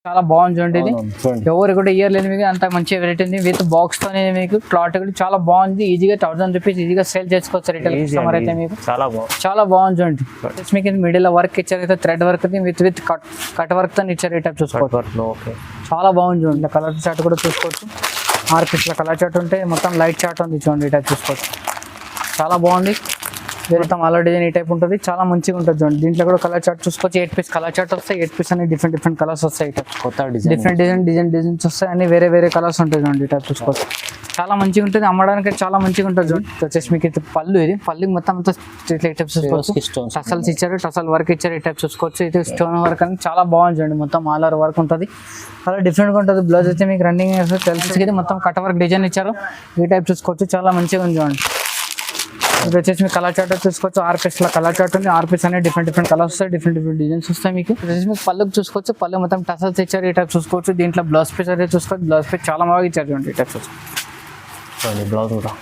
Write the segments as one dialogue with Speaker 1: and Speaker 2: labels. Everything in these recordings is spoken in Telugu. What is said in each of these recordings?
Speaker 1: చాలా బాగుంది చూడండి. ఇది ఎవరు కూడా ఇయర్ లేదు మీకు, అంత మంచి వెరైటీ ఉంది. విత్ బాక్స్ తోనే మీకు క్లాత్ కూడా చాలా బాగుంది. ఈజీగా 1000 రూపీస్ ఈజీగా సేల్ చేసుకోవచ్చు రిటైల్ కస్టమర్ అయితే మీకు. చాలా బాగుంది చూడండి. మీకు మిడిల్ వర్క్ ఇచ్చారు అయితే thread work with cut work తో ఇచ్చారు. ఈ టైప్ చూసుకోవచ్చు. చాలా బాగుంది చూడండి. కలర్ చార్ట్ కూడా చూసుకోవచ్చు. 6 పీస్ల కలర్ చార్ట్ ఉంటే మొత్తం లైట్ చార్ట్ ఉంది చూడండి. ఈ టైప్ చూసుకోవచ్చు. చాలా బాగుంది. మొత్తం అలా డిజైన్ ఈ టైప్ ఉంటుంది. చాలా మంచిగా ఉంటుంది చూడండి. దీంట్లో కూడా కలర్ చార్ట్ చూసుకోవచ్చు. 8 పీస్ కలర్ చార్ట్ వస్తాయి. 8 పీస్ అన్ని డిఫరెంట్ కలర్స్ వస్తాయి. డిఫరెంట్ డిజైన్స్ వస్తాయి. అన్ని వేరే కలర్స్ ఉంటాయి చూడండి. ఈ టైప్ చూసుకోవచ్చు. చాలా మంచిగా ఉంటుంది. అమ్మడానికి చాలా మంచిగా ఉంటుంది చూడండి. వచ్చేసి మీకు పళ్ళు, ఇది పళ్ళు మొత్తం అంతా టసల్స్ ఇచ్చారు. టసల్ వర్క్ ఇచ్చారు. ఈ టైప్ చూసుకోవచ్చు. ఇది స్టోన్ వర్క్ అని చాలా బాగుంది చూడండి. మొత్తం ఆల్ ఓవర్ వర్క్ ఉంటుంది. చాలా డిఫరెంట్గా ఉంటుంది. బ్లౌజ్ అయితే మీకు రన్నింగ్ తెలుసు. మొత్తం కట్ వర్క్ డిజైన్ ఇచ్చారు. ఈ టైప్ చూసుకోవచ్చు. చాలా మంచిగా ఉంది చూడండి. ఇది వచ్చేసి మీకు కలర్ చార్ట్ చూసుకోవచ్చు. 6 పీస్ల కలర్ చార్ట్ ఉంది. 6 పీస్ అనేది డిఫరెంట్ కలర్స్ వస్తాయి. డిఫరెంట్ డిజైన్స్ వస్తాయి మీకు. వచ్చేసి మీకు పళ్ళుకి చూసుకోవచ్చు. పళ్ళు మొత్తం టసల్స్ ఇచ్చారు. ఈ టైప్ చూసుకోవచ్చు. దీంట్లో బ్లౌజ్ పీస్ అయితే చూసుకోవచ్చు. బ్లౌజ్ పీస్ చాలా బాగా ఇచ్చారు చూడండి. ఈ టైప్ చూసుకోవచ్చు.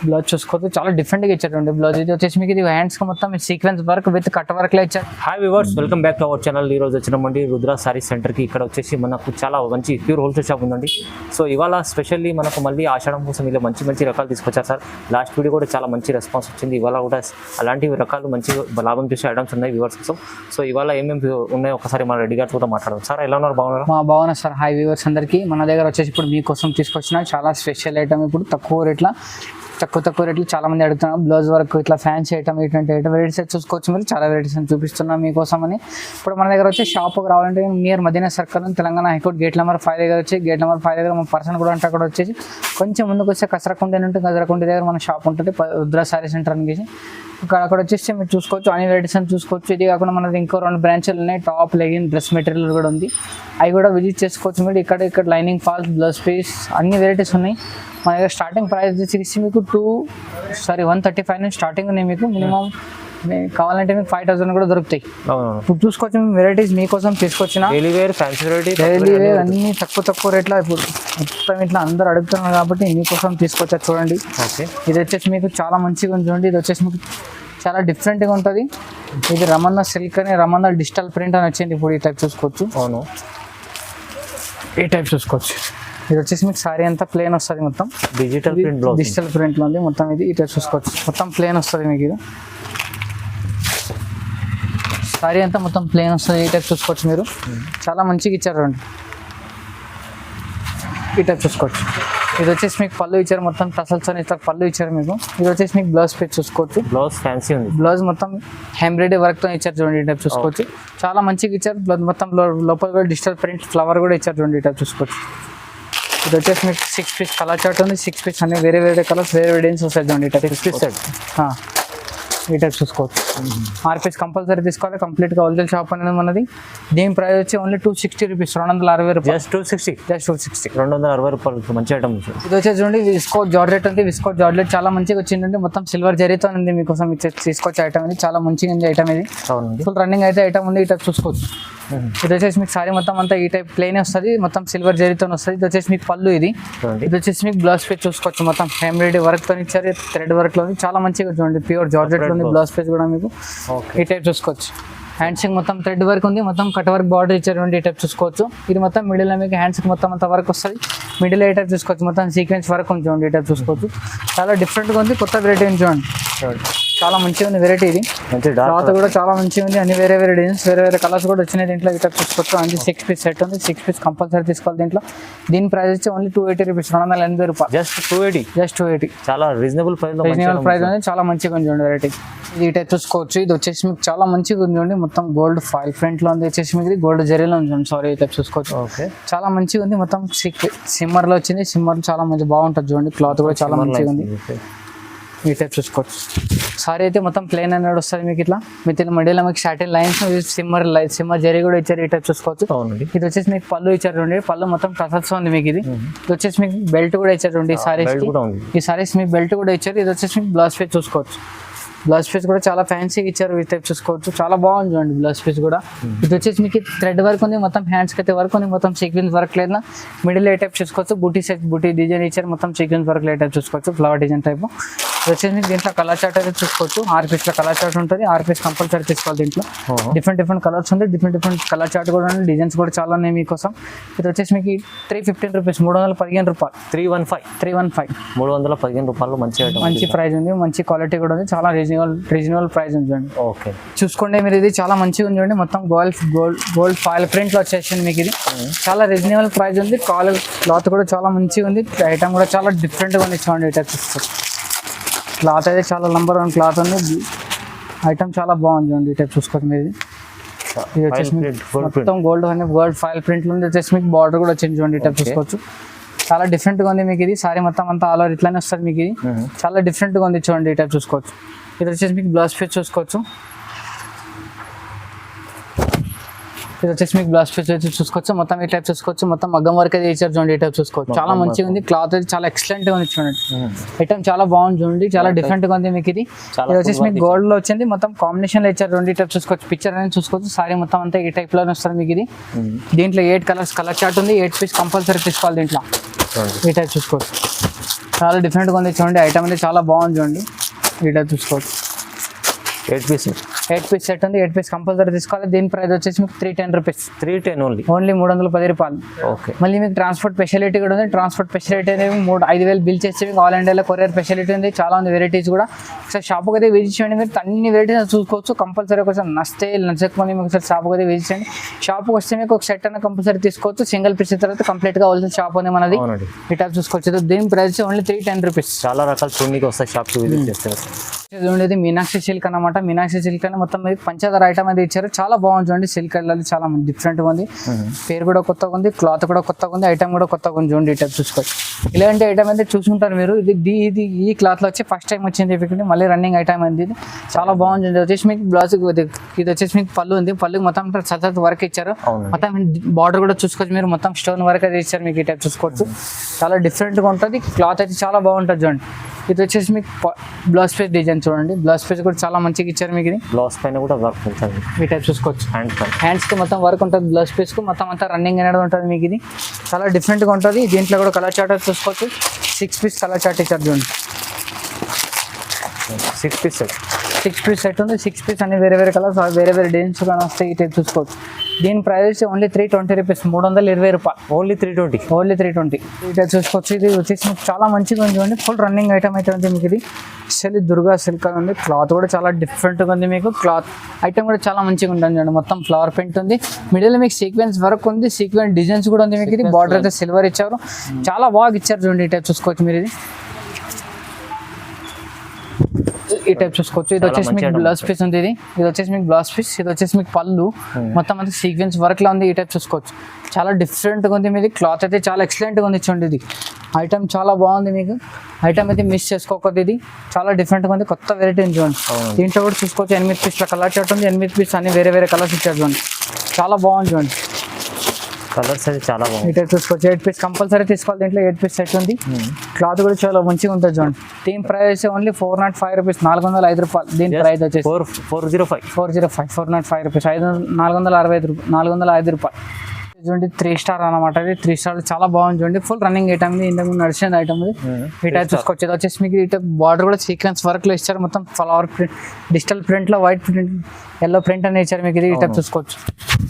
Speaker 1: బ్లౌజ్ చూసుకోవచ్చు. చాలా డిఫరెంట్ గా ఇచ్చారు. బ్లౌజ్ ఇది వచ్చేసి మీకు ఇది హ్యాండ్స్ కి మొత్తం sequence work with cut work లో ఇచ్చారు.
Speaker 2: Hi viewers, welcome back to our channel. ఈ రోజు వచ్చినామండి రుద్ర సారీ సెంటర్ కి. ఇక్కడ వచ్చేసి మనకు చాలా మంచి ప్యూర్ హోల్సేల్ షాప్ ఉందండి. సో ఇవాళ స్పెషల్లీ మనకు మళ్ళీ ఆషాఢం కోసం ఇలా మంచి రకాలు తీసుకొచ్చారు సార్. లాస్ట్ వీడియో కూడా చాలా మంచి రెస్పాన్స్ వచ్చింది. ఇవాళ కూడా అలాంటి రకాలు మంచి లాభం చూసే ఐటమ్స్ ఉన్నాయి వ్యూవర్స్ కోసం. సో ఇవాళ ఏమేమి ఉన్నాయో ఒకసారి మన రెడ్డి గారితో మాట్లాడదాం. సార్ ఎలా ఉన్నారు? బాగున్నారు?
Speaker 1: బాగున్నారు సార్. హాయ్ వ్యూవర్స్ అందరికీ. మన దగ్గర వచ్చేసి ఇప్పుడు మీకోసం తీసుకొచ్చిన చాలా స్పెషల్ ఐటమ్. ఇప్పుడు తక్కువ రేట్లు చాలా మంది అడుగుతున్నారు. బ్లౌజ్ వర్క్ ఇట్లా ఫ్యాన్సీ ఐటమ్ ఇటువంటి వెరైటీస్ చూసుకోవచ్చు. మీరు చాలా వెరైటీస్ అని చూపిస్తున్నాం మీకోసం అని. ఇప్పుడు మన దగ్గర వచ్చి షాప్కి రావాలంటే near Madina circle Telangana high court gate number 5 దగ్గర వచ్చి గేట్ నెంబర్ 5 దగ్గర మన పర్సన్ కూడా అంటే అక్కడ వచ్చేసి కొంచెం ముందుకు వస్తే కసరకుండ ఉంటుంది. కసరకుండ దగ్గర మన షాప్ ఉంటుంది. రుద్ర సారీ సెంటర్ అని అక్కడ వచ్చేసి మీరు చూసుకోవచ్చు. అన్ని వెరైటీస్ అని చూసుకోవచ్చు. ఇది కాకుండా మనది ఇంకో 2 బ్రాంచ్లు ఉన్నాయి. టాప్, లెగిన్, డ్రెస్ మెటీరియల్ కూడా ఉంది. అవి కూడా విజిట్ చేసుకోవచ్చు. మీరు ఇక్కడ లైనింగ్ ఫాల్స్, బ్లౌజ్ పీస్ అన్ని వెరైటీస్ ఉన్నాయి. మన దగ్గర స్టార్టింగ్ ప్రైస్ వచ్చేసి మీకు 135 నుంచి స్టార్టింగ్ ఉన్నాయి. మీకు మినిమం కావాలంటే మీకు 5000 కూడా దొరుకుతాయి. ఇప్పుడు చూసుకోవచ్చు. వెరైటీస్ మీకోసం తీసుకొచ్చిన డైలీ వేర్ అన్ని తక్కువ రేట్లో ఇప్పుడు మొత్తం ఇట్లా అందరు అడుగుతున్నారు కాబట్టి మీకోసం తీసుకొచ్చారు చూడండి. ఇది వచ్చేసి మీకు చాలా మంచిగా ఉంది చూడండి. ఇది వచ్చేసి మీకు చాలా డిఫరెంట్గా ఉంటుంది. ఇది రమణ సిల్క్ అని రమణ డిజిటల్ ప్రింట్ అని వచ్చింది. ఇప్పుడు ఈ టైప్ చూసుకోవచ్చు.
Speaker 2: అవును,
Speaker 1: ఈ టైప్ చూసుకోవచ్చు. ఇది వచ్చేసి మీకు సారీ అంతా ప్లేన్ వస్తుంది. మొత్తం డిజిటల్ ప్రింట్ లో ఉంది మొత్తం. ఇది ఇట్లా చూసుకోవచ్చు. మొత్తం ప్లేన్ వస్తుంది మీకు. ఇది సారీ అంతా మొత్తం ప్లేన్ వస్తుంది. ఈ టైప్ చూసుకోవచ్చు. మీరు చాలా మంచిగా ఇచ్చారు రండి. ఈ టైప్ చూసుకోవచ్చు. ఇది వచ్చేసి మీకు పళ్ళు ఇచ్చారు. మొత్తం టసల్స్ అని ఇట్లా పళ్ళు ఇచ్చారు మీకు. ఇది వచ్చేసి మీకు బ్లౌజ్ పీస్ చూసుకోవచ్చు.
Speaker 2: బ్లౌజ్ ఫ్యాన్సీ ఉంది.
Speaker 1: బ్లౌజ్ మొత్తం ఎంబ్రాయిడరీ వర్క్ తో ఇచ్చారు చూడండి. ఈ టైప్ చూసుకోవచ్చు. చాలా మంచిగా ఇచ్చారు. బ్లౌజ్ మొత్తం లోపల కూడా డిజిటల్ ప్రింట్ ఫ్లవర్ కూడా ఇచ్చారు చూడండి. ఈ టైప్ చూసుకోవచ్చు. ఇది వచ్చేసి మీకు 6 పీస్ కలర్ చార్ట్ ఉంది. 6 పీస్ అన్ని వేరే కలర్స్ వేరే డిజైన్స్ వస్తాయి చూడండి. ఈ టైప్ 6 పీస్ సెట్. ఈ టైప్ చూసుకోవచ్చు. 6 పీస్ కంపల్సరీ తీసుకోవాలి. కంప్లీట్గా హోల్సేల్ షాప్ అనేది మనది. దీని ప్రైస్ వచ్చి ఓన్లీ 260 రూపీస్, 260 రూపాయలు.
Speaker 2: జస్ట్ 260 260 రూపాయలు. మంచి ఐటమ్.
Speaker 1: ఇది వచ్చేసి చూడండి విస్కో జార్జెట్ ఉంది. విస్కో జార్జెట్ చాలా మంచిగా వచ్చిందండి. మొత్తం సిల్వర్ జరీతో ఉంది. మీకోసం తీసుకొచ్చే ఐటమ్ ఇది చాలా మంచిగా ఉంది ఐటమ్. ఇది ఫుల్ రన్నింగ్ అయితే ఐటమ్ ఉంది. ఈ టైప్ చూసుకోవచ్చు. ఇది వచ్చేసి మీకు సారీ మొత్తం అంతా ఈ టైప్ ప్లేన్ వస్తుంది. మొత్తం సిల్వర్ జరీతో వస్తుంది. ఇది వచ్చేసి మీకు పళ్ళు. ఇది వచ్చేసి మీకు బ్లౌజ్ పీస్ చూసుకోవచ్చు. మొత్తం ఎంబ్రాయిడరీ వర్క్ తో ఇచ్చారు. థ్రెడ్ వర్క్ లో చాలా మంచిగా చూడండి. ప్యూర్ జార్జెట్ లో ఉంది. బ్లౌజ్ పీస్ కూడా మీకు ఈ టైప్ చూసుకోవచ్చు. హ్యాండ్స్ మొత్తం థ్రెడ్ వర్క్ ఉంది. మొత్తం కట్ వర్క్ బార్డర్ ఇచ్చారు. ఈ టైప్ చూసుకోవచ్చు. ఇది మొత్తం మిడిల్ లో మీకు హ్యాండ్స్ మొత్తం అంత వర్క్ వస్తుంది. మిడిల్ ఏ టైప్ చూసుకోవచ్చు. మొత్తం సీక్వెన్స్ వర్క్ ఉంది చూడండి. ఈ టైప్ చూసుకోవచ్చు. చాలా డిఫరెంట్గా ఉంది. కొత్త వెరైటీ ఉంది చూడండి. చాలా మంచిగా ఉంది వెరైటీ. ఇది క్లాత్ కూడా చాలా మంచిగా ఉంది. అన్ని వేరే డిజైన్స్ వేరే కలర్స్ కూడా వచ్చినాయి దీంట్లో. ఈ టైప్ చూసుకోవచ్చు. అన్ని 6 పీస్ సెట్ ఉంది. 6 పీస్ కంపల్సరీ తీసుకోవాలి దీంట్లో. దీని ప్రైస్ వచ్చి ఓన్లీ 280 రూపీస్, 280 రూపాయలు.
Speaker 2: జస్ట్ 280. చాలా రీజనబుల్ ప్రైస్
Speaker 1: ఉంది. చాలా మంచిగా ఉంది చూడండి వెరైటీ. ఇది ఈ టైప్ చూసుకోవచ్చు. ఇది వచ్చేసి మీకు చాలా మంచిగా ఉంది చూడండి. మొత్తం గోల్డ్ ఫాయిల్ ఫ్రంట్ లో ఉంది. వచ్చేసి మీకు గోల్డ్ జరీలో ఉంది. సారీ, ఈ టైప్ చూసుకోవచ్చు. చాలా మంచిగా ఉంది. మొత్తం సిమ్మర్ లో వచ్చింది. సిమ్మర్ చాలా మంచి బాగుంటుంది చూడండి. క్లాత్ కూడా చాలా మంచిగా ఉంది. ఈ టైప్ చూసుకోవచ్చు. సారీ అయితే మొత్తం ప్లేన్ అనేది వస్తుంది మీకు. ఇట్లా మీకు మధ్యలో మీకు షార్టిన్ లైన్స్ సిమ్మర్ జరీ కూడా ఇచ్చారు. ఈ టైప్ చూసుకోవచ్చు. ఇది వచ్చేసి మీకు పళ్ళు ఇచ్చారు చూడండి. పళ్ళు మొత్తం టసల్స్ ఉంది మీకు. ఇది వచ్చేసి మీకు బెల్ట్ కూడా ఇచ్చారు చూడండి. ఈ సారీస్ మీకు బెల్ట్ కూడా ఇచ్చారు. ఇది వచ్చేసి మీకు బ్లౌజ్ పీస్ చూసుకోవచ్చు. బ్లౌజ్ పీస్ కూడా చాలా ఫ్యాన్సీగా ఇచ్చారు. ఈ టైప్ చూసుకోవచ్చు. చాలా బాగుంది చూడండి బ్లౌజ్ పీస్ కూడా. ఇది వచ్చేసి మీకు థ్రెడ్ వర్క్ ఉంది. మొత్తం హ్యాండ్స్కి అయితే వర్క్ ఉంది. మొత్తం సీక్వెన్స్ వర్క్ లేదా మిడిల్ ఏ టైప్ చూసుకోవచ్చు. బూటీ డిజైన్ ఇచ్చారు. మొత్తం సీక్వెన్స్ వర్క్ ఏ టైప్ చూసుకోవచ్చు. ఫ్లవర్ డిజైన్ టైప్ ఇది వచ్చేసి మీకు దీంట్లో కలర్ చార్ట్ అయితే చూసుకోవచ్చు. 6 పీస్ల కలర్ చార్ట్ ఉంటుంది. 6 పీస్ కంపల్సరీ తీసుకోవాలి. దీంట్లో డిఫరెంట్ కలర్స్ ఉంది. డిఫరెంట్ కలర్ చార్ట్ కూడా ఉంది. డిజైన్స్ కూడా చాలా ఉన్నాయి మీకోసం. ఇది వచ్చేసి మీకు 315 రూపీస్, 315 రూపాయలు. 315
Speaker 2: 315 రూపాయలు. మంచి
Speaker 1: ప్రైస్ ఉంది. మంచి క్వాలిటీ కూడా ఉంది. చాలా రీజనబుల్ ప్రైస్ ఉంది చూడండి.
Speaker 2: ఓకే,
Speaker 1: చూసుకోండి మీరు. ఇది చాలా మంచిగా ఉంది చూడండి. మొత్తం గోల్డ్ ఫాయిల్ ప్రింట్ లో వచ్చేసింది మీకు. ఇది చాలా రీజనబుల్ ప్రైస్ ఉంది. క్లాత్ కూడా చాలా మంచిగా ఉంది. ఐటమ్ కూడా చాలా డిఫరెంట్ గా ఉంది చూడండి. ఇట్లా చూసుకోవచ్చు. క్లాత్ అయితే చాలా నంబర్ 1 క్లాత్ ఉంది. ఐటమ్ చాలా బాగుంది చూడండి. ఇట్లా చూసుకోవచ్చు మీరు. ఇది వచ్చేసి మొత్తం గోల్డ్ ఫైల్ ప్రింట్ ఉంది. వచ్చేసి మీకు బార్డర్ కూడా వచ్చింది చూడండి. ఇట్లా చూసుకోవచ్చు. చాలా డిఫరెంట్ గా ఉంది మీకు. ఇది సారీ మొత్తం అంతా ఆల్ ఓవర్ ఇట్లానే వస్తుంది మీకు. ఇది చాలా డిఫరెంట్ గా ఉంది చూడండి. ఇట్లా చూసుకోవచ్చు. ఇది వచ్చేసి మీకు బ్లౌజ్ పీస్ చూసుకోవచ్చు. ఇది వచ్చేసి మీకు బ్లౌజ్ పీస్ అయితే చూసుకోవచ్చు. మొత్తం ఈ టైప్ చూసుకోవచ్చు. మొత్తం మగ్గం వర్క్ అయితే ఇచ్చారు చూడండి. ఈ టైప్ చూసుకోవచ్చు. చాలా మంచిగా ఉంది. క్లాత్ అయితే చాలా ఎక్సలెంట్ గా ఉంది చూడండి. ఐటమ్ చాలా బాగుంది చూడండి. చాలా డిఫరెంట్ గా ఉంది మీకు. ఇది వచ్చేసి మీకు గోల్డ్ లో వచ్చింది. మొత్తం కాంబినేషన్ లో ఇచ్చారు చూడండి. ఈ టైప్ చూసుకోవచ్చు. పిక్చర్ అనేది చూసుకోవచ్చు. సారీ మొత్తం అంతా ఈ టైప్ లోనే వస్తుంది మీకు. ఇది దీంట్లో 8 కలర్స్ కలర్ చార్ట్ ఉంది. 8 పీస్ కంపల్సరీ తీసుకోవాలి. దీంట్లో ఈ టైప్ చూసుకోవచ్చు. చాలా డిఫరెంట్ గా ఉంది చూడండి. ఐటమ్ అనేది చాలా బాగుంది చూడండి. ఈ టైప్ చూసుకోవచ్చు.
Speaker 2: 8 పీస్
Speaker 1: సెట్ ఉంది. 8 పీస్ కంపల్సరీ తీసుకోవాలి. దీని ప్రైస్ వచ్చేసి మీకు 310 రూపీస్.
Speaker 2: 310
Speaker 1: ఓన్లీ 310 రూపాయలు.
Speaker 2: ఓకే.
Speaker 1: మళ్ళీ మీకు ట్రాన్స్పోర్ట్ ఫెసిలిటీ కూడా ఉంది. ట్రాన్స్పోర్ట్ ఫెసిలిటీ అనేది 5,000 బిల్ చేస్తే మీకు ఆల్ ఇండియాలో కొరియర్ ఫెసిలిటీ ఉంది. చాలా ఉంది వెరైటీస్ కూడా. ఒకసారి షాప్కి అయితే విజిట్ చేయండి. మీరు అన్ని వెరైటీస్ చూసుకోవచ్చు. కంపల్సరీ ఒకసారి నచ్చకపోతే మీకు ఒకసారి షాప్కి అయితే విజిట్ చేయండి. షాప్కి వస్తే మీకు ఒక సెట్ అన్న కంపల్సరీ తీసుకోవచ్చు. సింగిల్ పీస్ తర్వాత కంప్లీట్గా హోల్సేల్ షాప్ ఉంది మనది. ఈ టైప్ చూసుకోవచ్చు. దీని ప్రైస్ ఓన్లీ 310 రూపీస్.
Speaker 2: చాలా రకాల చూడడానికి వస్తాయి షాప్కి విజిట్ చేస్తారు.
Speaker 1: చూడండి, మీనాక్షి సిల్క్ అనమాట. మీనాక్షి సిల్క్ అని మొత్తం మీకు పంచదార ఐటమ్ అయితే ఇచ్చారు. చాలా బాగుంది చూడండి. సిల్క్ వెళ్ళాలి చాలా డిఫరెంట్గా ఉంది. పేరు కూడా కొత్తగా ఉంది. క్లాత్ కూడా కొత్తగా ఉంది. ఐటమ్ కూడా కొత్తగా ఉంది చూడండి. ఈ టైప్ చూసుకోవచ్చు. ఇలాంటి ఐటమ్ అయితే చూసుకుంటారు మీరు. ఇది ఈ క్లాత్ లో వచ్చి ఫస్ట్ టైం వచ్చింది. మళ్ళీ రన్నింగ్ ఐటమ్ ఉంది. ఇది చాలా బాగుంది. ఇది వచ్చేసి మీకు బ్లౌజ్, ఇది వచ్చేసి మీకు పళ్ళు ఉంది. పళ్ళు మొత్తం సతత్ వర్క్ ఇచ్చారు. మొత్తం బార్డర్ కూడా చూసుకోవచ్చు మీరు. మొత్తం స్టోన్ వర్క్ అయితే ఇచ్చారు మీకు. ఈ టైప్ చూసుకోవచ్చు. చాలా డిఫరెంట్గా ఉంటుంది. క్లాత్ అయితే చాలా బాగుంటుంది చూడండి. ఇది వచ్చేసి మీకు బ్లౌజ్ పీస్ డిజైన్ చూడండి. బ్లౌజ్ పీస్ కూడా చాలా మంచిగా ఇచ్చారు మీకు. ఇది
Speaker 2: బ్లౌజ్ పైన కూడా వర్క్ ఉంటుంది.
Speaker 1: ఈ టైప్ చూసుకోవచ్చు. హ్యాండ్స్ కి మొత్తం వర్క్ ఉంటుంది. బ్లౌజ్ పీస్ కు మొత్తం అంతా రన్నింగ్ అనేది ఉంటుంది మీకు. ఇది చాలా డిఫరెంట్ గా ఉంటుంది. దీంట్లో కూడా కలర్ చార్ట్ చూసుకోవచ్చు. 6 పీస్ కలర్ చార్ట్ ఇచ్చారు చూడండి.
Speaker 2: 6 పీస్
Speaker 1: సెట్ ఉంది. 6 పీస్ అన్ని వేరే కలర్స్, వేరే డిజైన్స్ కానీ వస్తాయి. ఈ టైప్ చూసుకోవచ్చు. దీని ప్రైస్ ఓన్లీ 320 రూపీస్. 320 రూపాయలు.
Speaker 2: ఓన్లీ 320.
Speaker 1: ఈ టైప్ చూసుకోవచ్చు. ఇది వచ్చేసి మీకు చాలా మంచిగా ఉంది చూడండి. ఫుల్ రన్నింగ్ ఐటమ్ అయితే ఉంది మీకు. ఇది అసలు దుర్గా సిల్క్ అని ఉంది. క్లాత్ కూడా చాలా డిఫరెంట్గా ఉంది మీకు. క్లాత్ ఐటమ్ కూడా చాలా మంచిగా ఉంటుంది చూడండి. మొత్తం ఫ్లవర్ ప్రింట్ ఉంది. మిడిల్ మీకు సీక్వెన్స్ వర్క్ ఉంది. సీక్వెన్స్ డిజైన్స్ కూడా ఉంది మీకు. ఇది బార్డర్ అయితే సిల్వర్ ఇచ్చారు. చాలా బాగా ఇచ్చారు చూడండి. ఈ టైప్ చూసుకోవచ్చు మీరు. ఈ టైప్ చూసుకోవచ్చు. ఇది వచ్చేసి మీకు బ్లౌజ్ పీస్ ఉంది. ఇది వచ్చేసి మీకు బ్లౌజ్ పీస్. ఇది వచ్చేసి మీకు పళ్ళు మొత్తం అంతా సీక్వెన్స్ వర్క్ లా ఉంది. ఈ టైప్ చూసుకోవచ్చు. చాలా డిఫరెంట్ గా ఉంది మీది. క్లాత్ అయితే చాలా ఎక్సలెంట్ గా ఉంది చూడండి. ఇది ఐటమ్ చాలా బాగుంది మీకు. ఐటమ్ అయితే మిస్ చేసుకోకూడదు. ఇది చాలా డిఫరెంట్ గా ఉంది. కొత్త వెరైటీ చూడండి. దీంట్లో కూడా చూసుకోవచ్చు. 8 పీస్ల కలర్ చార్ట్ ఉంది. 8 పీస్ అన్ని వేరే కలర్స్ ఇచ్చారు చూడండి. చాలా బాగుంది చూడండి.
Speaker 2: కలర్స్ అయితే చాలా బాగుంది.
Speaker 1: ఇటే చూసుకోవచ్చు. 8 పీస్ కంపల్సరీ తీసుకోవాలి. దీంట్లో 8 పీస్ సెట్ ఉంది. క్లాత్ కూడా చాలా మంచిగా ఉంటుంది చూడండి. దీని ప్రైస్ ఓన్లీ 405 రూపీస్. 405 రూపాయలు. దీని ప్రైస్ వచ్చేసి 405 రూపీస్. 405 రూపాయలు చూడండి. 3 స్టార్ అనమాట. ఇది 3 స్టార్ చాలా బాగుంది చూడండి. ఫుల్ రన్నింగ్ ఐటమ్ ఇది. ఇంతకు నడిచిన ఐటమ్ ఇది. ఈ టైప్ చూసుకోవచ్చు. ఇది వచ్చేసి మీకు ఇటు బార్డర్ కూడా సీక్వెన్స్ వర్క్ లో ఇచ్చారు. మొత్తం ఫ్లవర్ ప్రింట్, డిజిటల్ ప్రింట్ లో వైట్ ప్రింట్, ఎల్లో ప్రింట్ అని ఇచ్చారు మీకు. ఇది ఈ టైప్ చూసుకోవచ్చు.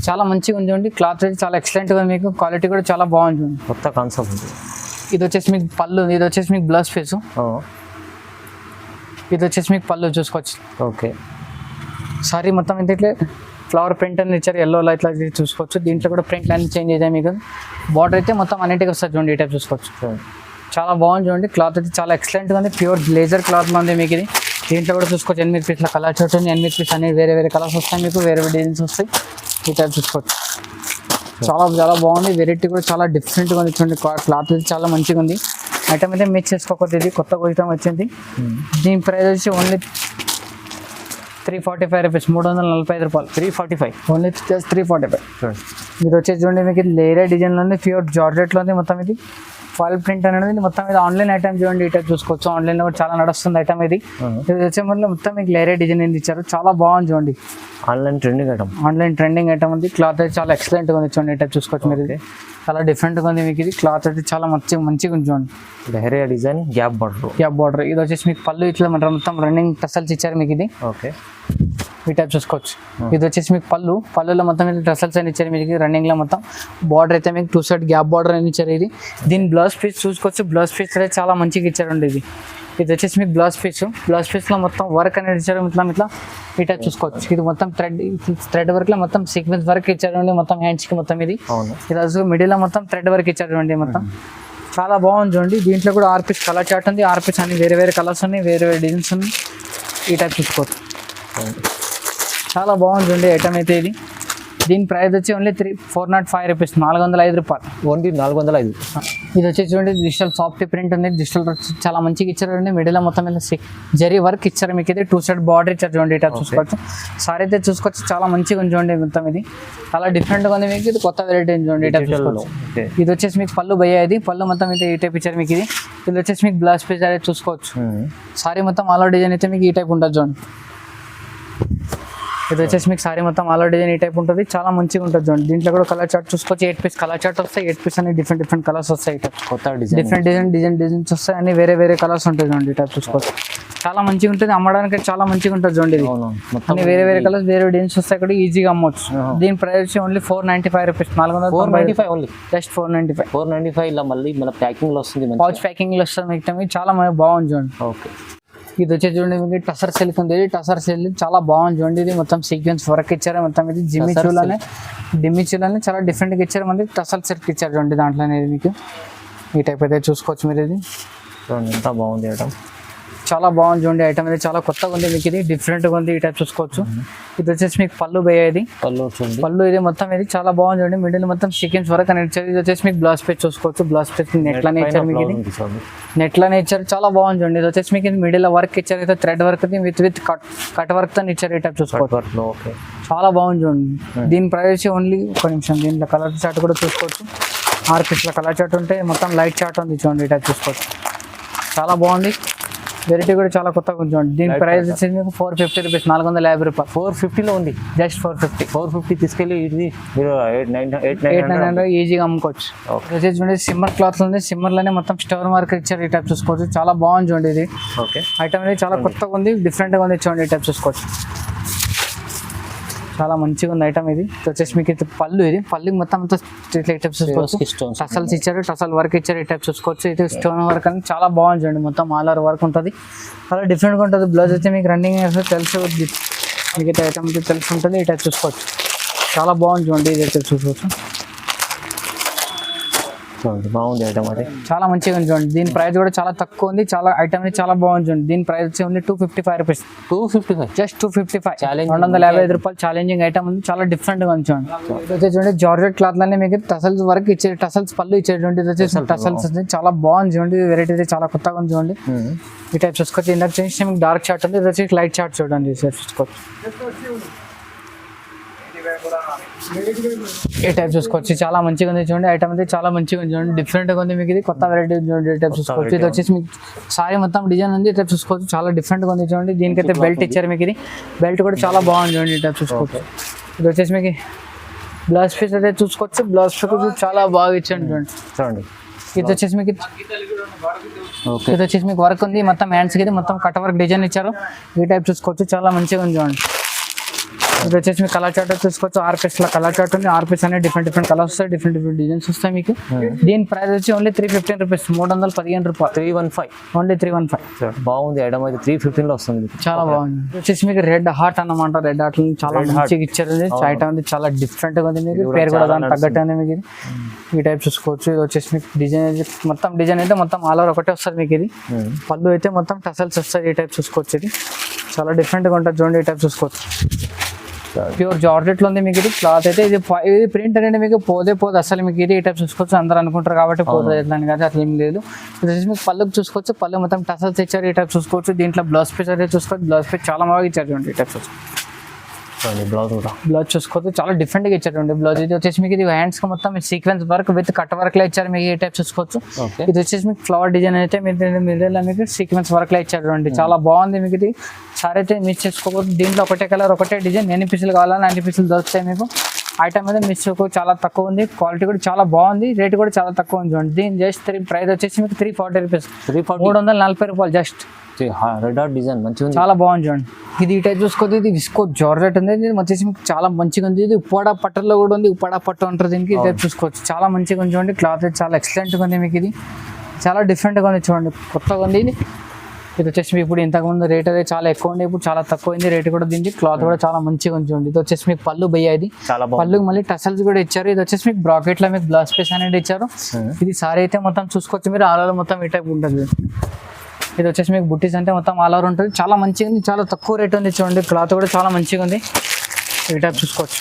Speaker 1: చాలా మంచిగా ఉంది చూడండి. క్లాత్ అయితే చాలా ఎక్సలెంట్ గా మీకు. క్వాలిటీ కూడా చాలా బాగుంది చూడండి.
Speaker 2: కొత్త కాన్సెప్ట్ ఉంది.
Speaker 1: ఇది వచ్చేసి మీకు పళ్ళు. ఇది వచ్చేసి మీకు బ్లౌజ్ పీస్. ఇది వచ్చేసి మీకు పళ్ళు చూసుకోవచ్చు.
Speaker 2: ఓకే.
Speaker 1: సారీ మొత్తం ఇంత ఇట్లా ఫ్లవర్ ప్రింట్ అని ఇచ్చారు. ఎల్లో ఇట్లా చూసుకోవచ్చు. దీంట్లో కూడా ప్రింట్ అన్ని చేంజ్ అయితే మీకు. బార్డర్ అయితే మొత్తం అన్నింటికి వస్తుంది చూడండి. ఈ టైప్ చూసుకోవచ్చు. చాలా బాగుంది చూడండి. క్లాత్ అయితే చాలా ఎక్సలెంట్గా ఉంది. ప్యూర్ లేజర్ క్లాత్ ఉంది మీకు. ఇది దీంట్లో కూడా చూసుకోవచ్చు. 8 పీస్ల కలర్ చార్ట్ ఉంది. 8 పీస్ అన్ని వేరే కలర్స్ వస్తాయి మీకు. వేరే డిజైన్స్ వస్తాయి. ఈ టైప్ చూసుకోవచ్చు. చాలా బాగుంది. వెరైటీ కూడా చాలా డిఫరెంట్గా ఉంది చూడండి. క్లాత్ అయితే చాలా మంచిగా ఉంది. ఐటమ్ అయితే మిక్స్ చేసుకోకపోతే. ఇది కొత్త ఐటమ్ వచ్చింది. దీని ప్రైస్ వచ్చి ఓన్లీ 345 రూపీస్. 345 రూపాయలు.
Speaker 2: 345
Speaker 1: ఓన్లీ 345. ఇది వచ్చేసి చూడండి మీకు లేరే డిజైన్లో ఉంది. ప్యూర్ జార్జెట్లో ఉంది మొత్తం. ఇది ఫాయిల్ ప్రింట్ అనేది మొత్తం ఇది ఆన్లైన్ ఐటమ్ చూడండి. ఈ టైప్ చూసుకోవచ్చు. ఆన్లైన్ లో కూడా చాలా నడుస్తుంది ఐటమ్ ఇది. ఇది వచ్చే వల్ల మొత్తం మీకు లేరే డిజైన్ ఇచ్చారు. చాలా బాగుంది చూడండి.
Speaker 2: ఆన్లైన్ ట్రెండింగ్ ఐటమ్
Speaker 1: ఉంది. క్లాత్ అయితే చాలా ఎక్సలెంట్ గా ఉంది చూడండి. ఈ టైప్ చూసుకోవచ్చు మీరు. ఇది చాలా డిఫరెంట్ గా ఉంది మీకు. ఇది క్లాత్ అయితే చాలా మంచిగా ఉంది చూడండి.
Speaker 2: Leheriya design gap border.
Speaker 1: ఇది వచ్చేసి మీకు పళ్ళు ఇట్లా మొత్తం రన్నింగ్ టసల్స్ ఇచ్చారు మీకు. ఇది
Speaker 2: ఓకే.
Speaker 1: ఈ టైప్ చూసుకోవచ్చు. ఇది వచ్చేసి మీకు పళ్ళులో మొత్తం టసల్స్ అని ఇచ్చారు మీకు. రన్నింగ్ లో మొత్తం బార్డర్ అయితే మీకు 2 సైడ్ గ్యాప్ బార్డర్ అని ఇచ్చారు. ఇది దీని బ్లౌజ్ పీస్ చూసుకోవచ్చు. బ్లౌజ్ పీస్ అయితే చాలా మంచిగా ఇచ్చారండి. ఇది వచ్చేసి మీకు బ్లౌజ్ పీస్ లో మొత్తం వర్క్ అనేది ఇచ్చారు. ఇట్లా ఈ టైప్ చూసుకోవచ్చు. ఇది మొత్తం థ్రెడ్ వర్క్ లో మొత్తం సీక్వెన్స్ వర్క్ ఇచ్చారు మొత్తం హ్యాండ్స్ కి మొత్తం. ఇది మిడిల్ లో మొత్తం థ్రెడ్ వర్క్ ఇచ్చారు మొత్తం. చాలా బాగుంది చూడండి. దీంట్లో కూడా 6 పీస్ కలర్ చార్ట్ ఉంది. 6 పీస్ అన్ని వేరే కలర్స్ ఉన్నాయి, వేరే డిజైన్స్ ఉన్నాయి. ఈ టైప్ చూసుకోవచ్చు. చాలా బాగుంది చూడండి ఐటమ్ అయితే. ఇది దీని ప్రైస్ వచ్చి ఓన్లీ 405 రూపీస్, 405 రూపాయలు.
Speaker 2: ఓన్లీ 405.
Speaker 1: ఇది వచ్చేసి చూడండి డిజిటల్ సాఫ్ట్ ప్రింట్ ఉంది. డిజిటల్ చాలా మంచిగా ఇచ్చారు. మిడిల్ మొత్తం జరీ వర్క్ ఇచ్చారు మీకు. ఇది 2 సైడ్ బార్డర్ ఇచ్చారు చూడండి. ఇట్లా చూసుకోవచ్చు. సారీ అయితే చూసుకోవచ్చు. చాలా మంచిగా ఉంది చూడండి మొత్తం. ఇది చాలా డిఫరెంట్ గా ఉంది మీకు. ఇది కొత్త వెరైటీ చూడండి. ఇట్లా చూసుకోవచ్చు. ఇది వచ్చేసి మీకు పళ్ళు ఇది పళ్ళు మొత్తం అయితే ఈ టైప్ ఇచ్చారు మీకు. ఇది వచ్చేసి మీకు బ్లౌజ్ పీస్ అయితే చూసుకోవచ్చు. సారీ మొత్తం ఆల్ డిజైన్ అయితే మీకు ఈ టైప్ ఉంటుంది చూడండి. ఇది వచ్చేసి మీకు సారీ మొత్తం ఆల్ డిజైన్ ఈ టైప్ ఉంటుంది. చాలా మంచిగా ఉంటుంది చూడండి. దీంట్లో కూడా కలర్ చార్ట్ చూసుకోవచ్చు. 8 పీస్ కలర్ చార్ట్ వస్తాయి. 8 పీస్ అన్ని డిఫరెంట్ కలర్స్ వస్తాయి.
Speaker 2: కొత్త డిఫరెంట్
Speaker 1: డిజైన్స్ వస్తాయి. అన్ని వేరే కలర్స్ ఉంటాయి చూడండి. ఈ టైప్ చూసుకోవచ్చు. చాలా మంచిగా ఉంటుంది. అమ్మడానికి చాలా మంచిగా ఉంటుంది చూడండి. ఇది అన్ని వేరే కలర్స్ వేరే డిజైన్స్ వస్తాయి. కూడా ఈజీగా అమ్మవచ్చు. దీని price only 495 rupees, 495
Speaker 2: only.
Speaker 1: Just 495.
Speaker 2: ఇలా మళ్ళీ మన ప్యాకింగ్ లో వస్తుంది.
Speaker 1: పౌచ్ ప్యాకింగ్ లో వస్తుంది మీకు. చాలా బాగుంది చూడండి.
Speaker 2: ఓకే.
Speaker 1: ఇది వచ్చేసి చూడండి మీకు టసర్ సిల్క్ ఉంది. టసర్ సిల్క్ చాలా బాగుంది చూడండి. ఇది మొత్తం సీక్వెన్స్ వర్క్ ఇచ్చారు మొత్తం. ఇది డిమ్మిచూలోనే చాలా డిఫరెంట్ గా ఇచ్చారు. మనకి టసర్ సిల్క్ ఇచ్చారు చూడండి. దాంట్లో అనేది మీకు ఈ టైప్ అయితే చూసుకోవచ్చు మీరు. ఇది
Speaker 2: చూడండి ఎంత బాగుంది ఐటమ్.
Speaker 1: చాలా బాగుంది చూడండి. ఐటమ్ అయితే చాలా కొత్తగా ఉంది మీకు. ఇది డిఫరెంట్ గా ఉంది. ఈ టైప్ చూసుకోవచ్చు. ఇది వచ్చేసి మీకు పళ్ళు ఇది ఇది మొత్తం. ఇది చాలా బాగుంది చూడండి. మిడిల్ మొత్తం సీక్వెన్స్ వర్క్ అని ఇచ్చారు. ఇది వచ్చేసి మీకు బ్లౌజ్ పీస్ చూసుకోవచ్చు. బ్లౌజ్ పీస్ నెట్లానే ఇచ్చారు మీకు. ఇది నెట్లానే ఇచ్చారు. చాలా బాగుంది చూడండి. ఇది వచ్చేసి మీకు మిడిల్ వర్క్ ఇచ్చారు. అయితే thread work with cut work తో ఇచ్చారు. ఈ టైప్ చూసుకోవచ్చు. చాలా బాగుంది చూడండి. దీని ప్రైస్ ఓన్లీ ఒక నిమిషం. దీంట్లో కలర్ చార్ట్ కూడా చూసుకోవచ్చు. 6 పీస్ల కలర్ చార్ట్ ఉంటే మొత్తం లైట్ చార్ట్ ఉంది చూడండి. ఈ టైప్ చూసుకోవచ్చు. చాలా బాగుంది. వెరైటీ కూడా చాలా కొత్తగా ఉంది చూడండి. దీని ప్రైస్ వచ్చేసి మీకు 450 రూపీస్, 450 రూపాయలు.
Speaker 2: 450లో ఉంది.
Speaker 1: జస్ట్ 450
Speaker 2: తీసుకెళ్ళి ఇది
Speaker 1: 800 ఈజీగా అమ్ముకోవచ్చు. వచ్చేసి చూడండి సిమ్మర్ క్లాత్ ఉంది. సిమ్మర్ లోనే మొత్తం స్టోన్ వర్క్ ఇచ్చారు. ఈ టైప్ చూసుకోవచ్చు. చాలా బాగుంది చూడండి. ఇది ఐటమ్ అనేది చాలా కొత్తగా ఉంది, డిఫరెంట్ గా ఉంది చూడండి. ఈ టైప్ చూసుకోవచ్చు. చాలా మంచిగా ఉంది ఐటమ్. ఇది వచ్చేసి మీకు ఇది పళ్ళు మొత్తం టసల్స్ ఇచ్చారు. టసల్ వర్క్ ఇచ్చారు. ఈ టైప్ చూసుకోవచ్చు. ఇది స్టోన్ వర్క్ అని చాలా బాగుంది చూడండి. మొత్తం ఆల్ ఓవర్ వర్క్ ఉంటుంది. చాలా డిఫరెంట్ గా ఉంటుంది. బ్లౌజ్ అయితే మీకు రన్నింగ్ తెలుసు. మీకు అయితే ఐటమ్ తెలిసి ఉంటుంది. ఈ టైప్ చూసుకోవచ్చు. చాలా బాగుంది చూడండి. ఇది అయితే చూసుకోవచ్చు.
Speaker 2: బాగుంది ఐటమ్. అది
Speaker 1: చాలా మంచిగా ఉంది చూడండి. దీని ప్రైస్ కూడా చాలా తక్కువ ఉంది. చాలా ఐటమ్ చాలా బాగుంది చూడండి. దీని ప్రైస్ వచ్చి ఓన్లీ 255 రూపీస్.
Speaker 2: 255
Speaker 1: జస్ట్ 255. 255 రూపాయలు. ఛాలెంజింగ్ ఐటమ్ ఉంది. చాలా డిఫరెంట్ గా ఉంది చూడండి. ఇది వచ్చి చూడండి జార్జెట్ క్లాత్ లోనే మీకు టసల్స్ వర్క్ ఇచ్చారు. టసల్స్ పళ్ళు ఇచ్చేటువంటి ఇది వచ్చేసి టసల్స్ చాలా బాగుంది చూడండి. వెరైటీ అయితే చాలా కొత్తగా ఉంది చూడండి. ఈ టైప్ చూసుకోవచ్చు. ఇందాక చేసి మీకు డార్క్ చార్ట్ ఉంది. ఇది వచ్చి లైట్ చార్ట్ చూడండి. చూసుకోవచ్చు. ఈ టైప్ చూసుకోవచ్చు. చాలా మంచిగా ఉంది చూడండి. ఐటమ్ అయితే చాలా మంచిగా ఉంది చూడండి. డిఫరెంట్ గా ఉంది మీకు. ఇది కొత్త వెరైటీ చూడండి. ఈ టైప్ చూసుకోవచ్చు. ఇది వచ్చేసి మీకు సారీ మొత్తం డిజైన్ ఉంది. ఈ టైప్ చూసుకోవచ్చు. చాలా డిఫరెంట్ గా ఉంది చూడండి. దీనికైతే బెల్ట్ ఇచ్చారు మీకు. ఇది బెల్ట్ కూడా చాలా బాగుంది చూడండి. ఈ టైప్ చూసుకోవచ్చు. ఇది వచ్చేసి మీకు బ్లౌజ్ పీస్ అయితే చూసుకోవచ్చు. బ్లౌజ్ పీస్ చాలా బాగా ఇచ్చాడు చూడండి. ఇది వచ్చేసి మీకు వర్క్ ఉంది మొత్తం. హ్యాండ్స్ కి మొత్తం కట్ వర్క్ డిజైన్ ఇచ్చారు. ఈ టైప్ చూసుకోవచ్చు. చాలా మంచిగా ఉంది చూడండి. ఇది వచ్చేసి మీకు కలర్ చార్ట్ చూసుకోవచ్చు. 6 పీస్ల కలర్ చార్ట్ ఉంది. 6 పీస్ అనేది డిఫరెంట్ కలర్స్ వస్తాయి. డిఫరెంట్ డిజైన్స్ వస్తాయి మీకు. దీని ప్రైస్ వచ్చి ఓన్లీ 315 రూపీస్, 315 రూపాయలు.
Speaker 2: 315
Speaker 1: ఓన్లీ 315.
Speaker 2: బాగుంది ఐటమ్ అయితే. 315 లో వస్తుంది.
Speaker 1: చాలా బాగుంది. వచ్చేసి మీకు రెడ్ హార్ట్ అన్నమాట. రెడ్ హార్ట్ చాలా మంచిగా ఇచ్చారు. ఐటమ్ ఉంది చాలా డిఫరెంట్ గా ఉంది మీకు. పేరు కూడా దానికి తగ్గట్టు ఉంది మీకు. ఈ టైప్ చూసుకోవచ్చు. ఇది వచ్చేసి మీకు డిజైన్ మొత్తం డిజైన్ అయితే మొత్తం ఆల్ ఓవర్ ఒకటే వస్తుంది మీకు. ఇది పళ్ళు అయితే మొత్తం టసల్స్ వస్తాయి. ఈ టైప్ చూసుకోవచ్చు. ఇది చాలా డిఫరెంట్ గా ఉంటుంది చూడండి. ఈ టైప్ చూసుకోవచ్చు. ప్యూర్ జార్జెట్ లో ఉంది మీకు. ఇది క్లాత్ అయితే ఇది ప్రింట్ అనేది మీకు పోదే అసలు మీకు. ఇది ఈ టైప్ చూసుకోవచ్చు. అందరూ అనుకుంటారు కాబట్టి పోతే దాని కదా అట్లా ఏం లేదు. ఇది వచ్చేసి మీకు పళ్ళుకి చూసుకోవచ్చు. పళ్ళు మొత్తం టసల్స్ ఇచ్చారు. ఈ టైప్ చూసుకోవచ్చు. దీంట్లో బ్లౌజ్ పీస్ అయితే చూసుకోవచ్చు. బ్లౌజ్ పీస్ చాలా బాగా ఇచ్చారు చూడండి. ఈ టైప్ చూసుకోవచ్చు.
Speaker 2: బ్లౌజ్ కూడా
Speaker 1: బ్లౌజ్ చూసుకోవచ్చు చాలా డిఫరెంట్ గా ఇచ్చారండి బ్లౌజ్. ఇది వచ్చేసి మీకు ఇది హ్యాండ్స్ కి మొత్తం sequence work with cut work లో ఇచ్చారు మీకు. ఏ టైప్ చూసుకోవచ్చు. ఇది వచ్చేసి మీకు ఫ్లవర్ డిజైన్ అయితే మిడిల్ మీకు సీక్వెన్స్ వర్క్ లో ఇచ్చారు. చాలా బాగుంది మీకు. ఇది సారీ అయితే మిస్ చేసుకోవచ్చు. దీంట్లో ఒకటే కలర్ ఒకటే డిజైన్ ఎన్ని పీసులు కావాలని అన్ని పీసులు దొరుకుతాయి మీకు. ఐటమ్ అయితే మిస్ చాలా తక్కువ ఉంది. క్వాలిటీ కూడా చాలా బాగుంది. రేట్ కూడా చాలా తక్కువ ఉంది చూడండి. దీని జస్ట్ ప్రైస్ వచ్చేసి మీకు 340 రూపీస్, 340 రూపాయలు జస్ట్.
Speaker 2: రెడ్ డాట్ డిజైన్ మంచిగా ఉంది,
Speaker 1: చాలా బాగుంది చూడండి. ఇది ఈ టైప్ చూసుకోవచ్చు. ఇది విస్కో జార్జెట్ ఉంది. ఇది వచ్చేసి మీకు చాలా మంచిగా ఉంది. ఇది ఉప్పాడ పట్టలో కూడా ఉంది. ఉప్పాడ పట్టు అంటారు దీనికి. ఈ టైప్ చూసుకోవచ్చు. చాలా మంచిగా ఉంది చూడండి. క్లాత్ అయితే చాలా ఎక్సలెంట్గా ఉంది మీకు. ఇది చాలా డిఫరెంట్గా ఉంది చూడండి. కొత్తగా ఉంది ఇది. ఇది వచ్చేసి మీకు ఇప్పుడు ఇంతకుముందు రేట్ అయితే చాలా ఎక్కువ ఉంది, ఇప్పుడు చాలా తక్కువ అయింది రేట్ కూడా. దీనికి క్లాత్ కూడా చాలా మంచిగా ఉంది చూడండి. ఇది వచ్చేసి మీకు పళ్ళు భయ్య. ఇది పళ్ళుకి మళ్ళీ టసల్స్ కూడా ఇచ్చారు. ఇది వచ్చేసి మీకు బ్రాకెట్ లో మీకు బ్లౌజ్ పీస్ అనేది ఇచ్చారు. ఇది సారీ అయితే మొత్తం చూసుకోవచ్చు మీరు. ఆల్ ఓవర్ మొత్తం ఈ టైప్ ఉంటుంది. ఇది వచ్చేసి మీకు బుట్టీస్ అంటే మొత్తం ఆల్ ఓవర్ ఉంటుంది. చాలా మంచిగా ఉంది, చాలా తక్కువ రేట్ ఉంది చూడండి. క్లాత్ కూడా చాలా మంచిగా ఉంది. ఈ టైప్ చూసుకోవచ్చు.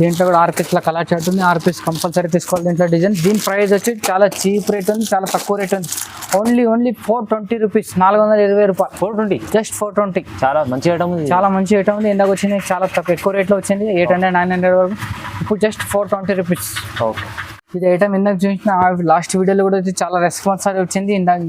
Speaker 1: దీంట్లో కూడా 6 పీస్ల కలర్ చార్ట్ ఉంది. 6 పీస్ కంపల్సరీ తీసుకోవాలి దీంట్లో డిజైన్. దీని ప్రైస్ వచ్చి చాలా చీప్ రేట్ ఉంది, చాలా తక్కువ రేట్ ఉంది. ఓన్లీ 420 రూపీస్, 420 రూపాయలు. 420 జస్ట్ 420.
Speaker 2: చాలా మంచి ఐటమ్ ఉంది,
Speaker 1: చాలా మంచి ఐటమ్ ఉంది. ఇందాక వచ్చింది చాలా తక్కువ ఎక్కువ రేట్లో వచ్చింది 800 900 వరకు. ఇప్పుడు జస్ట్ 420 రూపీస్.
Speaker 2: ఓకే.
Speaker 1: ఇది ఐటమ్ ఇందాక చూసిన లాస్ట్ వీడియోలో కూడా వచ్చి చాలా రెస్పాన్స్ అది వచ్చింది. ఇందాక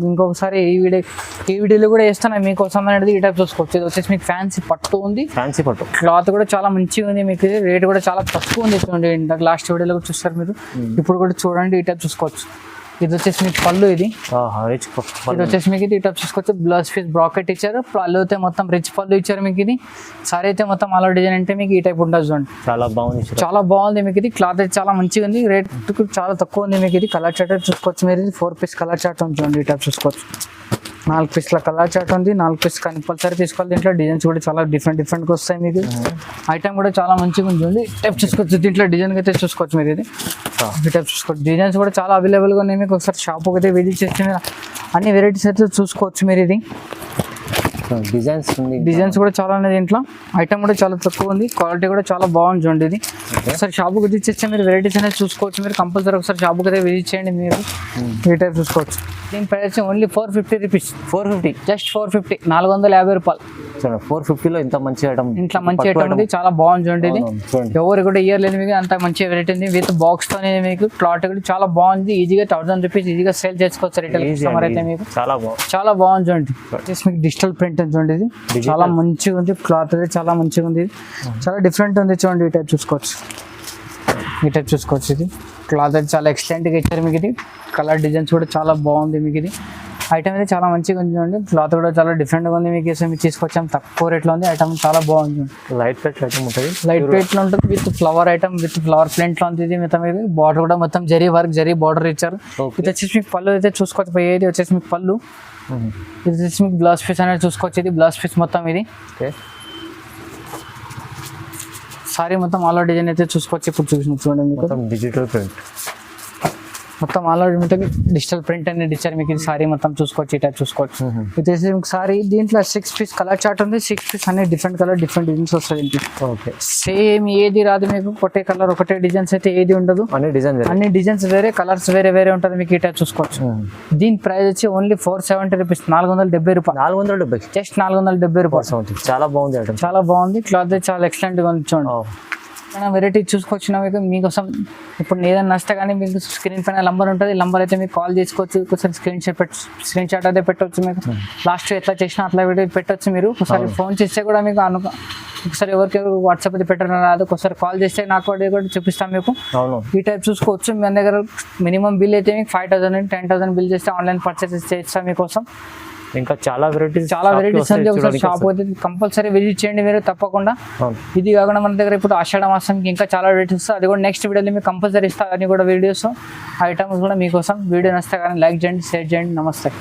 Speaker 1: ఇంకొకసారి ఈ వీడియోలో కూడా వేస్తాను మీకోసం అనేది. ఈ టైప్ చూసుకోవచ్చు. ఇది వచ్చేసి మీకు ఫ్యాన్సీ పట్టు ఉంది.
Speaker 2: ఫ్యాన్సీ పట్టు
Speaker 1: క్లాత్ కూడా చాలా మంచిగా ఉంది మీకు. రేట్ కూడా చాలా తక్కువ ఉంది చూడండి. ఇందాక లాస్ట్ వీడియోలో కూడా చూస్తారు మీరు. ఇప్పుడు కూడా చూడండి. ఈ టైప్ చూసుకోవచ్చు. ఇది వచ్చేసి మీకు పళ్ళు. ఇది వచ్చేసి మీకు ఇది టైప్ చూసుకోవచ్చు. బ్లౌజ్ పీస్ బ్రాకెట్ ఇచ్చారు. పళ్ళు అయితే మొత్తం రిచ్ పళ్ళు ఇచ్చారు మీకు. ఇది సారీ అయితే మొత్తం అలా డిజైన్ అంటే మీకు ఈ టైప్ ఉంటుంది చూడండి.
Speaker 2: చాలా బాగుంది,
Speaker 1: చాలా బాగుంది మీకు. ఇది క్లాత్ అయితే చాలా మంచిగా ఉంది. రేట్ చాలా తక్కువ ఉంది మీకు. ఇది కలర్ చార్ట్ చూసుకోవచ్చు మీరు. ఇది 4 పీస్ కలర్ చార్ట్ ఉంది చూడండి. ఈ టైప్ చూసుకోవచ్చు. 4 పీస్ల కలర్ చార్ట్ ఉంది. 4 పీస్ కంపల్సరీ తీసుకోవాలి. దీంట్లో డిజైన్స్ కూడా చాలా డిఫరెంట్గా వస్తాయి మీకు. ఐటమ్ కూడా చాలా మంచిగా ఉంది. టైప్ చూసుకోవచ్చు. దీంట్లో డిజైన్ అయితే చూసుకోవచ్చు మీరు. ఇది ఈ టైప్ చూసుకోవచ్చు. డిజైన్స్ కూడా చాలా అవైలబుల్గా ఉన్నాయి మీకు. ఒకసారి షాప్ అయితే విజిట్ చేస్తే మీరు అన్ని వెరైటీస్ అయితే చూసుకోవచ్చు మీరు. ఇది డిజైన్స్ కూడా చాలా ఉన్నాయి దీంట్లో. ఐటమ్ కూడా చాలా తక్కువ ఉంది. క్వాలిటీ కూడా చాలా బాగుంది చూడండి. ఇది ఒకసారి షాప్కి విజిట్ చేస్తే మీరు వెరైటీస్ అనేది చూసుకోవచ్చు మీరు. కంపల్సరీ ఒకసారి షాప్కి అయితే విజిట్ చేయండి మీరు. ఈ టైప్ చూసుకోవచ్చు. దీని ప్రైస్ ఓన్లీ 450 రూపీస్. 450 జస్ట్ 450, 450 రూపాయలు.
Speaker 2: 450లో ఇంత మంచి ఐటమ్,
Speaker 1: ఇంట్లో మంచి ఐటమ్ ఉంది. చాలా బాగుంది చూడండి. ఇది ఎవరు కూడా ఇయర్ లేదు మీకు. అంత మంచి వెరైటీ ఉంది. విత్ బాక్స్ తోనే మీకు. క్లాత్ కూడా చాలా బాగుంది. ఈజీగా 1000 రూపీస్ ఈజీగా సేల్ చేసుకోవచ్చు రిటైల్ కస్టమర్ అయితే మీకు. చాలా బాగుంది చూడండి. మీకు డిజిటల్ ప్రింట్ చూడండి. ఇది చాలా మంచిగా ఉంది. క్లాత్ అయితే చాలా మంచిగా ఉంది. చాలా డిఫరెంట్ ఉంది చూడండి. ఈ టైప్ చూసుకోవచ్చు. ఈ టైప్ చూసుకోవచ్చు. ఇది క్లాత్ అయితే చాలా ఎక్సలెంట్గా ఇచ్చారు మీకు. ఇది కలర్ డిజైన్స్ కూడా చాలా బాగుంది మీకు. ఇది ఐటమ్ అయితే చాలా మంచిగా ఉంది చూడండి. క్లాత్ కూడా చాలా డిఫరెంట్గా ఉంది మీకు. మీరు తీసుకొచ్చాం తక్కువ రేట్లో ఉంది. ఐటమ్ చాలా బాగుంది.
Speaker 2: లైట్ వెయిట్ ఐటమ్ ఉంటుంది.
Speaker 1: లైట్ వెయిట్లో ఉంటుంది. With flower item, with flower ప్రింట్లో ఉంటుంది. మొత్తం ఇది బార్డర్ కూడా మొత్తం జరీ వర్క్, జరీ బార్డర్ ఇచ్చారు. ఇది వచ్చేసి మీకు పళ్ళు అయితే చూసుకోవచ్చు. పోయేది వచ్చేసి మీకు పళ్ళు. ఇది వచ్చేసి మీకు బ్లౌజ్ పీస్ అనేది చూసుకోవచ్చు. ఇది బ్లౌజ్ పీస్ మొత్తం. ఇది సారీ మొత్తం ఆల్ డిజైన్ అయితే చూసుకోవచ్చు. ఇప్పుడు చూడండి మీకు
Speaker 2: డిజిటల్ ప్రింట్
Speaker 1: మొత్తం ఆల్రెడీ మీకు డిజిటల్ ప్రింట్ అనేది ఇచ్చారు మీకు. ఇది సారీ మొత్తం చూసుకోవచ్చు. ఈ టైప్ చూసుకోవచ్చు. ఇది మీకు సారీ దీంట్లో 6 పీస్ కలర్ చార్ట్ ఉంది. 6 పీస్ అన్ని డిఫరెంట్ కలర్, డిఫరెంట్ డిజైన్స్ వస్తాయి.
Speaker 2: ఓకే.
Speaker 1: సేమ్ ఏది రాదు మీకు. ఒకటే కలర్ ఒకటే డిజైన్స్ అయితే ఏది ఉండదు. అన్ని డిజైన్స్ వేరే, కలర్స్ వేరే వేరే ఉంటుంది మీకు. ఈ టైప్ చూసుకోవచ్చు. దీని ప్రైస్ వచ్చి ఓన్లీ 470 రూపీస్, 470 రూపాయలు.
Speaker 2: 470
Speaker 1: జస్ట్ 470 రూపాయలు.
Speaker 2: చాలా బాగుంది.
Speaker 1: చాలా బాగుంది. క్లాత్ చాలా ఎక్సలెంట్ గా ఉంది చూడండి. మనం వెరైటీ చూసుకొచ్చిన మీకోసం. ఇప్పుడు ఏదైనా నచ్చితే కానీ మీకు స్క్రీన్ పైన నంబర్ ఉంటుంది. నంబర్ అయితే మీకు కాల్ చేసుకోవచ్చు. ఒకసారి స్క్రీన్ షాట్ అయితే పెట్టవచ్చు మీకు. లాస్ట్ ఎట్లా చేసినా అట్లా పెట్టవచ్చు మీరు. ఒకసారి ఫోన్ చేస్తే కూడా మీకు ఒకసారి ఎవరికి వాట్సాప్ అయితే పెట్టడం రాదు. ఒకసారి కాల్ చేస్తే నాకు కూడా చూపిస్తాం మీకు. ఈ టైప్ చూసుకోవచ్చు. మీ దగ్గర మినిమం బిల్ అయితే మీకు 5000 10,000 బిల్ చేస్తే ఆన్లైన్ పర్చేస్ చేస్తాం మీకోసం.
Speaker 2: ఇంకా చాలా వెరైటీస్
Speaker 1: ఉంది. ఒకసారి షాప్ అయితే కంపల్సరీ విజిట్ చేయండి మీరు తప్పకుండా. ఇది కాకుండా మన దగ్గర ఇప్పుడు ఆషాఢ మాసంకి ఇంకా చాలా వెరైటీస్ వస్తాయి. అది కూడా నెక్స్ట్ వీడియోలో మీకు కంపల్సరీ ఇస్తాను. అని కూడా వీడియోస్ ఐటమ్స్ కూడా మీకోసం. వీడియో నచ్చితే కానీ లైక్ చేయండి, షేర్ చేయండి. నమస్తే.